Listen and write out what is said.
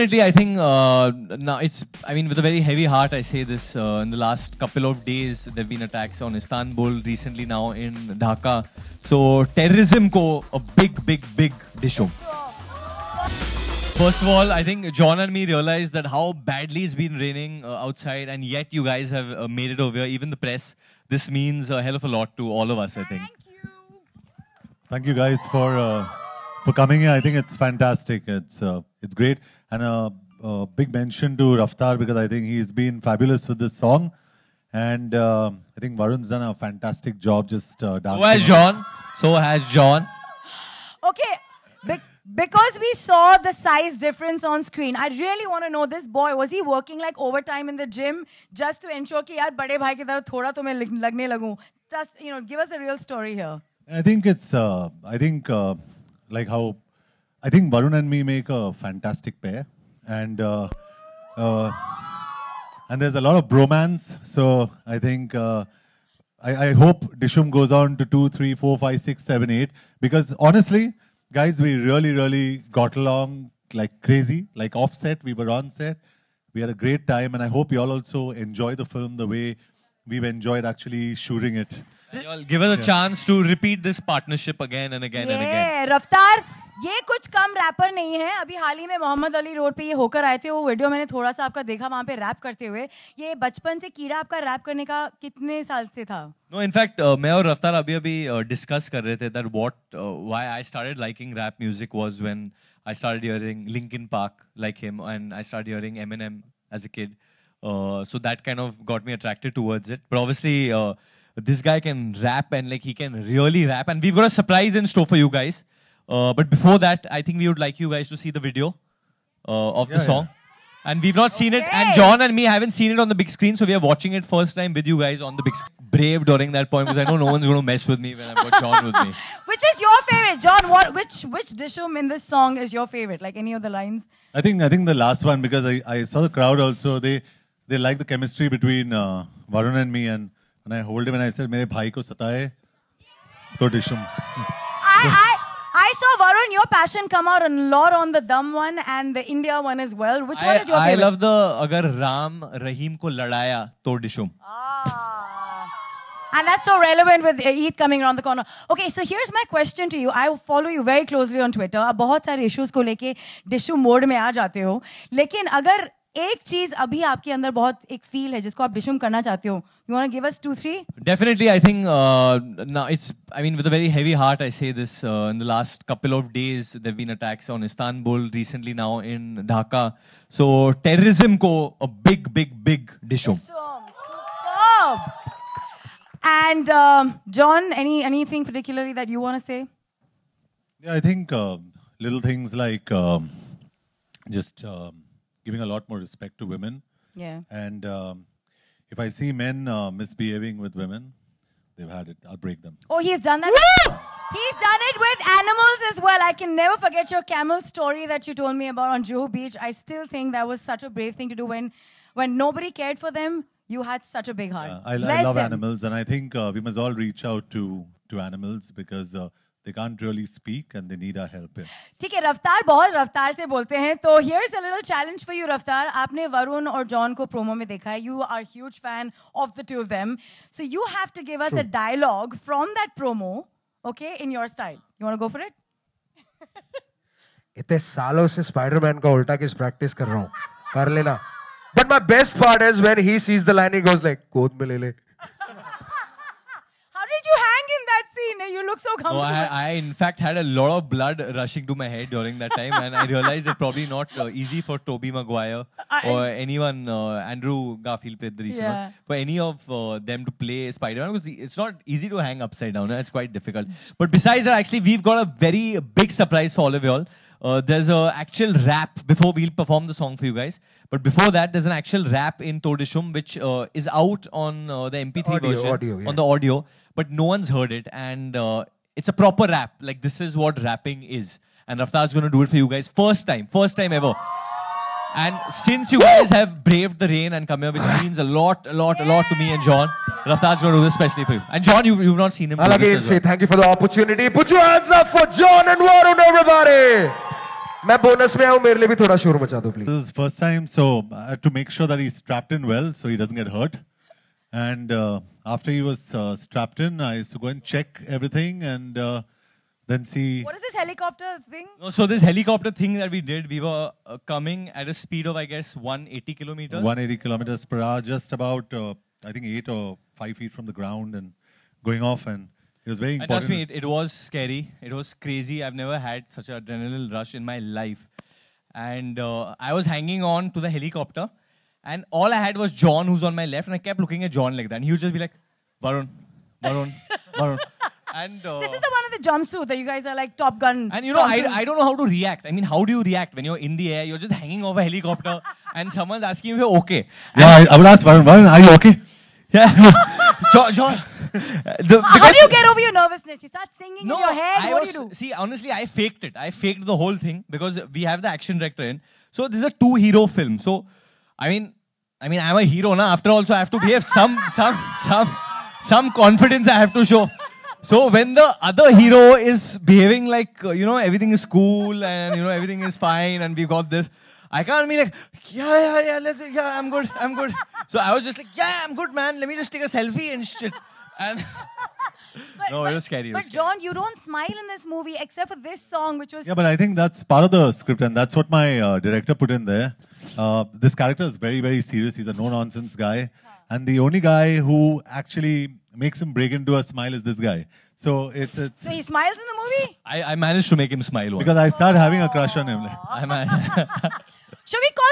Definitely, I think now it's. I mean, with a very heavy heart, I say this. In the last couple of days, there've been attacks on Istanbul. Recently, now in Dhaka. So terrorism ko a big dishum. First of all, I think John and me realized that how badly it's been raining outside, and yet you guys have made it over here. Even the press. This means a hell of a lot to all of us. I think. Thank you guys for coming here. I think it's fantastic. It's great. And a big mention to Raftaar because I think he's been fabulous with this song. And I think Varun's done a fantastic job just dancing. So has John. Okay, because we saw the size difference on screen, I really want to know this boy, was he working like overtime in the gym just to ensure कि यार बड़े भाई की तरह थोड़ा तो मैं लगने लगूं? Just, give us a real story here. I think it's, like how, I think Varun and me make a fantastic pair. And there's a lot of bromance. So I think, I hope Dishum goes on to 2, 3, 4, 5, 6, 7, 8. Because honestly, guys, we really got along like crazy. Like off set, we were on set. We had a great time. And I hope you all also enjoy the film the way we've enjoyed actually shooting it. Y'all give us a chance to repeat this partnership again and again and again. रफ्तार ये कुछ कम wrapper नहीं है. अभी हाल ही में Mohammad Ali road पे ये होकर आए थे. वो वीडियो मैंने थोड़ा सा आपका देखा वहाँ पे रैप करते हुए. ये बचपन से कीड़ा आपका रैप करने का कितने साल से था? No, in fact, मैं और रफ्तार अभी discuss कर रहे थे that why I started liking rap music was when I started hearing Linkin Park like him and I started hearing Eminem as a kid. So that kind of got me attracted towards it. But obviously, this guy can rap and like he can really rap. And we've got a surprise in store for you guys. But before that, I think we would like you guys to see the video of the song. Yeah. And we've not seen it. And John and me haven't seen it on the big screen. So we are watching it first time with you guys on the big screen. Brave during that point because I know no one's going to mess with me when I've got John with me. Which is your favorite? John, which Dishum in this song is your favorite? Like any of the lines? I think the last one because I saw the crowd also. They like the chemistry between Varun and me. And I hold him and I said, "Mere bhai ko sataye, to Dishum." I saw Varun, your passion come out a lot on the Dum one and the India one as well. Which one is your favorite? I love the Agar Ram Rahim ko ladaya to Dishum. And that's so relevant with Eid coming around the corner. Okay, so here's my question to you. I follow you very closely on Twitter. आप बहुत सारे issues को लेके Dishum mode में आ जाते हो. लेकिन अगर एक चीज अभी आपके अंदर बहुत एक feel है जिसको आप Dishum करना चाहते हो. You want to give us 2, 3? Definitely, I think now it's. I mean, with a very heavy heart, I say this. In the last couple of days, there've been attacks on Istanbul. Recently, now in Dhaka. So terrorism ko a big Dishum. Superb. And John, anything particularly that you want to say? Yeah, I think little things like just giving a lot more respect to women. Yeah. And if I see men misbehaving with women, they've had it. I'll break them. Oh, he's done that? Woo! He's done it with animals as well. I can never forget your camel story that you told me about on Juhu Beach. I still think that was such a brave thing to do when nobody cared for them. You had such a big heart. Yeah, I love animals, and I think we must all reach out to animals because they can't really speak and they need our help. ठीक है, रफ्तार बहुत रफ्तार से बोलते हैं. तो here's a little challenge for you, रफ्तार. आपने वरुण और जॉन को प्रोमो में देखा है. You are a huge fan of the two of them. So you have to give us a dialogue from that promo, okay, in your style. You want to go for it? इतने सालों से Spiderman का उल्टा किस practice कर रहा हूँ. कर लेना. But my best part is when he sees the line, he goes like, "Kod mein le le." How did you hang in that scene? You look so comfortable. Oh, I in fact had a lot of blood rushing to my head during that time, and I realized it's probably not easy for Tobey Maguire or anyone. Andrew Garfield played the recent one. For any of them to play Spider-Man, because it's not easy to hang upside down. It's quite difficult. But besides that, actually, we've got a very big surprise for all of y'all. There's an actual rap before we'll perform the song for you guys. But before that, there's an actual rap in To Dishum, which is out on the MP3 version, on the audio. But no one's heard it. And it's a proper rap. Like, this is what rapping is. And Raftaar's going to do it for you guys. First time ever. And since you guys have braved the rain and come here, which means a lot to me and John, Raftaar's going to do this especially for you. And John, you've not seen him. I'll again say thank you for the opportunity. Put your hands up for John and Varun, everybody. मैं bonus में आऊँ, मेरे लिए भी थोड़ा शोर मचा दो please. This is first time, so I had to make sure that he's strapped in well, so he doesn't get hurt. And after he was strapped in, I used to go and check everything and then see. What is this helicopter thing? No, so this helicopter thing that we did, we were coming at a speed of, I guess, 180 kilometers. 180 kilometers per hour, just about, I think, 8 or 5 feet from the ground and going off. And it was very important. And trust me, it was scary. It was crazy. I've never had such an adrenaline rush in my life. And I was hanging on to the helicopter. And all I had was John, who's on my left. And I kept looking at John like that. And he would just be like, Varun, Varun, Varun. And This is the one with the jumpsuit that you guys are like Top Gun. And you know, I don't know how to react. I mean, how do you react when you're in the air? You're just hanging off a helicopter and someone's asking if you're okay. Yeah, I would ask Varun, Varun, are you okay? Yeah. John. How do you get over your nervousness? You start singing in your head. What do you do? See, honestly, I faked it. I faked the whole thing because we have the action director in. So this is a 2-hero film. So, I mean, I'm a hero now. After all, so I have to behave some confidence I have to show. So when the other hero is behaving like, everything is cool and, everything is fine and we got this, I can't be like, yeah, I'm good. So I was just like, yeah, I'm good, man. Let me just take a selfie and shit. And no, it was scary. But John, you don't smile in this movie except for this song, which was... Yeah, but I think that's part of the script and that's what my director put in there. This character is very, very serious. He's a no-nonsense guy. And the only guy who actually makes him break into a smile is this guy. So it's So he smiles in the movie? I managed to make him smile once. Because I started having a crush on him. Should we call